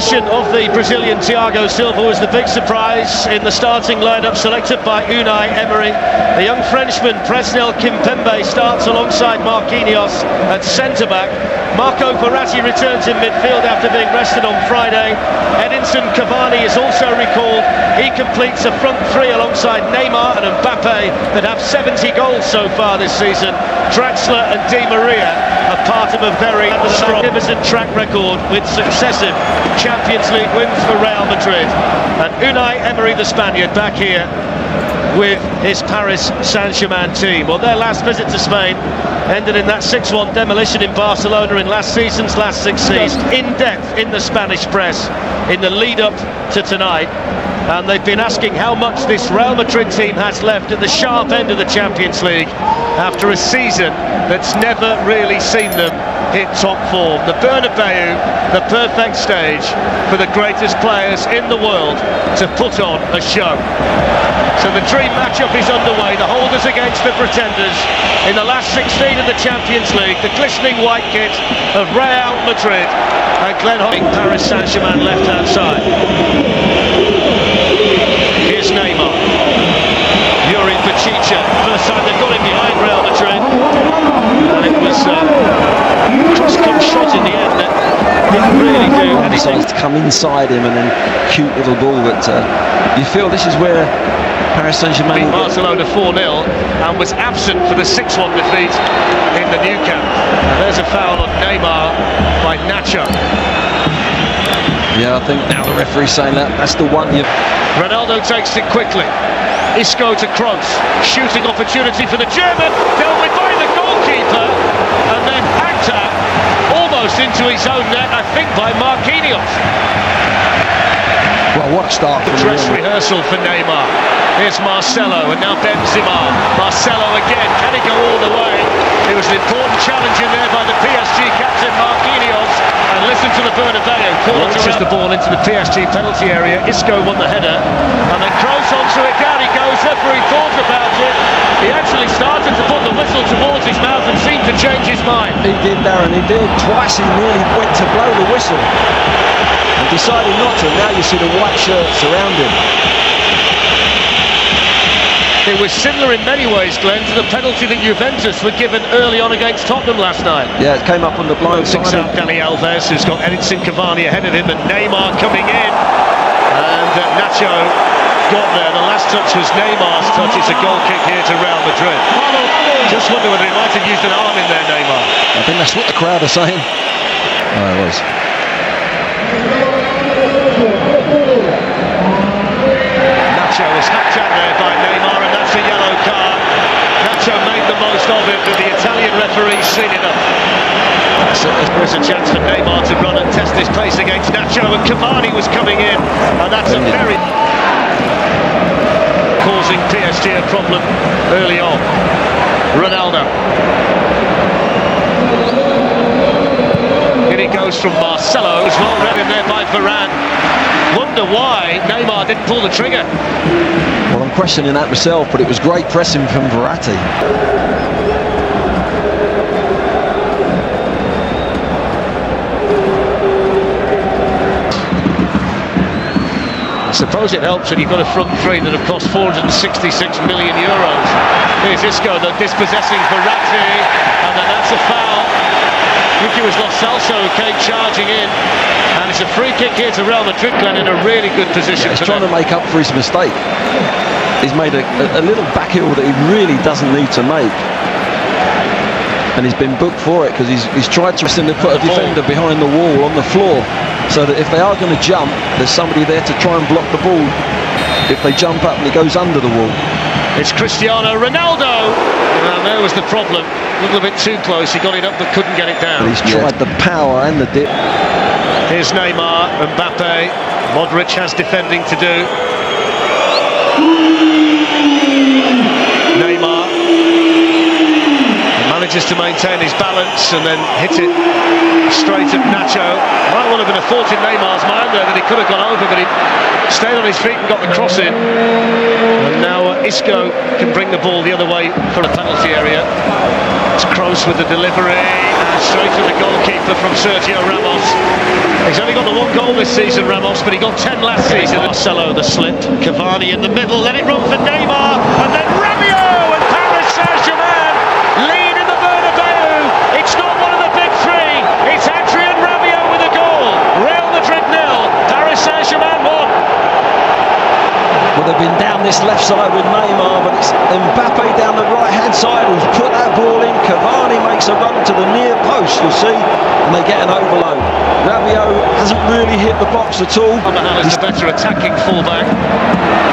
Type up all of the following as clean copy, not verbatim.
return of the Brazilian Thiago Silva was the big surprise in the starting lineup selected by Unai Emery. The young Frenchman Presnel Kimpembe starts alongside Marquinhos at centre-back. Marco Verratti returns in midfield after being rested on Friday. Edinson Cavani is also recalled. He completes a front three alongside Neymar and Mbappe that have 70 goals so far this season. Draxler and Di Maria are part of a very magnificent track record with successive Champions League wins for Real Madrid. And Unai Emery, the Spaniard, back here with his Paris Saint-Germain team. Well, their last visit to Spain ended in that 6-1 demolition in Barcelona in last season's last 16. In depth in the Spanish press in the lead up to tonight, and they've been asking how much this Real Madrid team has left at the sharp end of the Champions League after a season that's never really seen them hit top form. The Bernabeu, the perfect stage for the greatest players in the world to put on a show. So the dream matchup is underway, the holders against the pretenders in the last 16 of the Champions League, the glistening white kit of Real Madrid and Glenn Hodding, Paris Saint-Germain left-hand side. Here's Neymar. Yuri Pachicha, first time they've got him behind Real Madrid, and it was cross-come shot in the end that didn't really do anything. Decides to come inside him and then cute little ball, but you feel this is where Paris Saint-Germain beat Barcelona 4-0 and was absent for the 6-1 defeat in the Nou Camp. And there's a foul on Neymar by Nacho. Yeah, I think now the referee's saying that's the one you... Ronaldo takes it quickly. Isco to Kroos, shooting opportunity for the German, dealt with by the goalkeeper, and then hacked at almost into his own net, I think, by Marquinhos. Well, what a start. The dress rehearsal for Neymar. Here's Marcelo, and now Benzema. Marcelo again, can he go all the way? It was an important challenge in there by the PSG captain Marquinhos. And listen to the Bernabeu. Launches the ball into the PSG penalty area. Isco won the header, and then Kroos onto it. Down he goes. Referee thought about it. He actually started to put the whistle towards his mouth and seemed to change his mind. He did, Darren. He did. Twice he nearly went to blow the whistle and decided not to. Now you see the white shirts around him. It was similar in many ways, Glenn, to the penalty that Juventus were given early on against Tottenham last night. Yeah, it came up on the blind side. Picks up Dani Alves, who's got Edinson Cavani ahead of him, and Neymar coming in. And Nacho got there. The last touch was Neymar's touch. It's a goal kick here to Real Madrid. Just wonder whether he might have used an arm in there, Neymar. I think that's what the crowd are saying. Oh, it was. Nacho was hacked at there by Neymar, and that's a yellow card. Nacho made the most of it, but the Italian referee's seen enough. There's a chance for Neymar to run and test his pace against Nacho, and Cavani was coming in, and that's a very... causing PSG a problem early on. Ronaldo. Here he goes from Marcelo, who's well read in there by Varane. Wonder why Neymar didn't pull the trigger. Well, I'm questioning that myself, but it was great pressing from Verratti. I suppose it helps when you've got a front three that have cost 466 million euros. Here's Isco, the dispossessing Verratti, and then that's a foul. I think it was Lo Celso who came charging in, and it's a free kick here to Real Madrid, Glenn, in a really good position. He's trying to make up for his mistake. He's made a little back heel that he really doesn't need to make, and he's been booked for it because he's tried to put a defender behind the wall on the floor, so that if they are going to jump, there's somebody there to try and block the ball if they jump up and it goes under the wall. It's Cristiano Ronaldo, and there was the problem. A little bit too close, he got it up but couldn't get it down. He's tried the power and the dip. Here's Neymar, Mbappe, Modric has defending to do. Neymar manages to maintain his balance and then hit it straight at Nacho. Might well have been a thought in Neymar's mind there that he could have gone over, but he stayed on his feet and got the cross in. And now Isco can bring the ball the other way for a penalty area. It's Kroos with the delivery, and straight to the goalkeeper from Sergio Ramos. He's only got the one goal this season, Ramos, but he got 10 last season. Marcelo, the slip. Cavani in the middle, let it run for Neymar, and then Rabiot, and Paris Saint-Germain lead in the Bernabeu. It's not one of the big three, it's Adrien Rabiot with a goal. Real Madrid 0, Paris Saint-Germain 1. Well, they've been down this left side with Neymar, but it's Mbappe down the right-hand side who's put that ball in. Cavani makes a run to the near post, you'll see, and they get an overload. Rabiot hasn't really hit the box at all. Mahal is the better attacking fullback.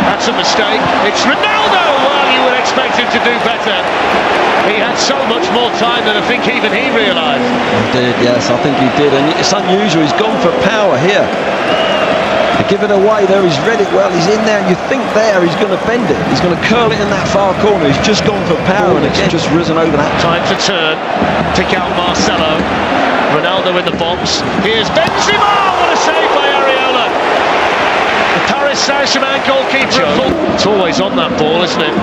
That's a mistake. It's Ronaldo! Well, you would expect him to do better. He had so much more time than I think even he realised. He did, yes, I think he did, and it's unusual. He's gone for power here. To give it away there, he's read it well, he's in there, and you think there he's going to bend it, he's going to curl it in that far corner. He's just gone for power, and again just risen over that. Time to turn, pick out Marcelo, Ronaldo in the box, here's Benzema, what a save by Areola. The Paris Saint-Germain goalkeeper, it's always on that ball, isn't it?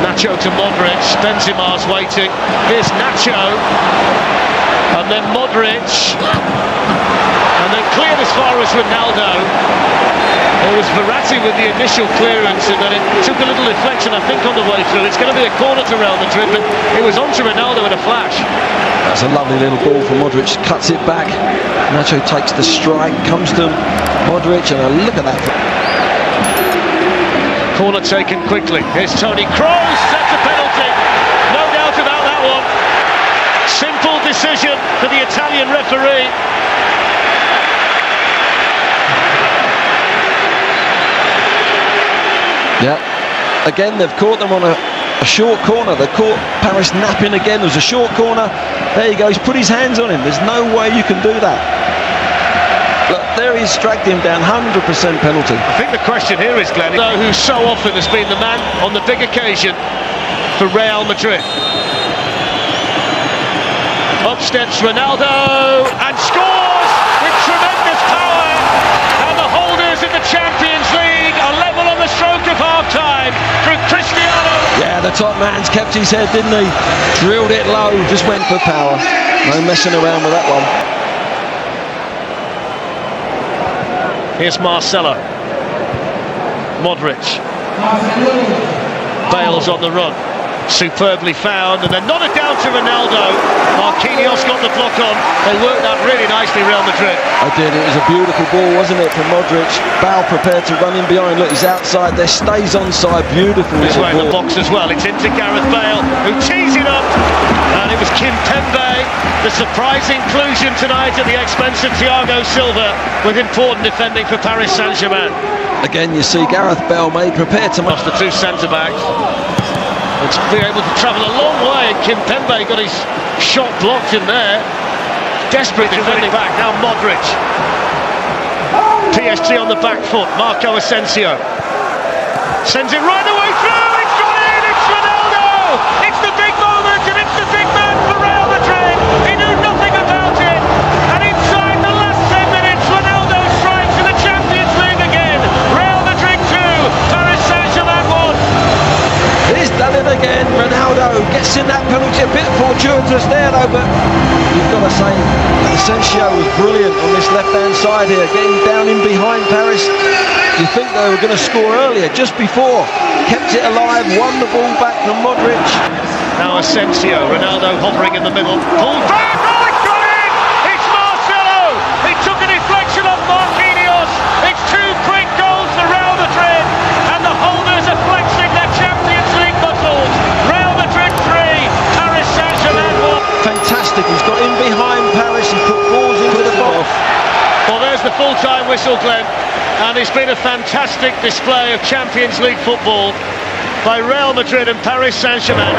Nacho to Modric, Benzema's waiting, here's Nacho, and then Modric, and then cleared as far as Ronaldo. It was Verratti with the initial clearance, and then it took a little deflection, I think, on the way through. It's going to be a corner to Real Madrid, but it was onto Ronaldo in a flash. That's a lovely little ball from Modric, cuts it back. Nacho takes the strike, comes to Modric, and a look at that. Corner taken quickly. Here's Toni Kroos, that's a penalty. No doubt about that one. Simple decision for the Italian referee. Yeah, again they've caught them on a short corner. They've caught Paris napping again. There's a short corner. There you go, he's put his hands on him. There's no way you can do that. Look, there he's dragged him down, 100% penalty. I think the question here is, Glenn, who so often has been the man on the big occasion for Real Madrid. Up steps Ronaldo and scores with tremendous power, and the holders in the Champions League are level on the stroke of half-time through Cristiano. Yeah, the top man's kept his head, didn't he? Drilled it low, just went for power. No messing around with that one. Here's Marcelo. Modric. Bale's on the run. Superbly found, and then nodded down to Ronaldo. Marquinhos got the block on. They worked that really nicely, Real Madrid. I did. It was a beautiful ball, wasn't it, from Modric? Bale prepared to run in behind. Look, he's outside there, stays onside. Beautiful. This way in the box as well. It's into Gareth Bale, who tees it up, and it was Kimpembe, the surprise inclusion tonight at the expense of Thiago Silva, with important defending for Paris Saint-Germain. Again, you see Gareth Bale made prepared to match the two centre-backs. It's been able to travel a long way, and Kimpembe got his shot blocked in there. Desperate defending back, now Modric. PSG on the back foot, Marco Asensio. Sends it right the way through, it's gone in, it's Ronaldo! It's the big moment, and it's the big man for Real Madrid. He knew nothing about it, and inside the last 10 minutes, Ronaldo strikes in the Champions League again. Real Madrid 2, Paris Saint-Germain 1. He's done it again. Ronaldo gets in that penalty, a bit fortuitous there though, but you've got to say Asensio was brilliant on this left-hand side here, getting down in behind Paris. You think they were going to score earlier, just before. Kept it alive, won the ball back from Modric. Now Asensio, Ronaldo hovering in the middle, pulled back, oh it's got in! It's Marcelo! He took a deflection off Marquinhos. It's two quick goals for Real Madrid, and the holders are flexing their Champions League muscles. Real Madrid 3, Paris Saint-Germain 1. Fantastic, he's got in behind Paris, he put balls into the box. Well, there's the full-time whistle, Glenn, and it's been a fantastic display of Champions League football by Real Madrid and Paris Saint-Germain.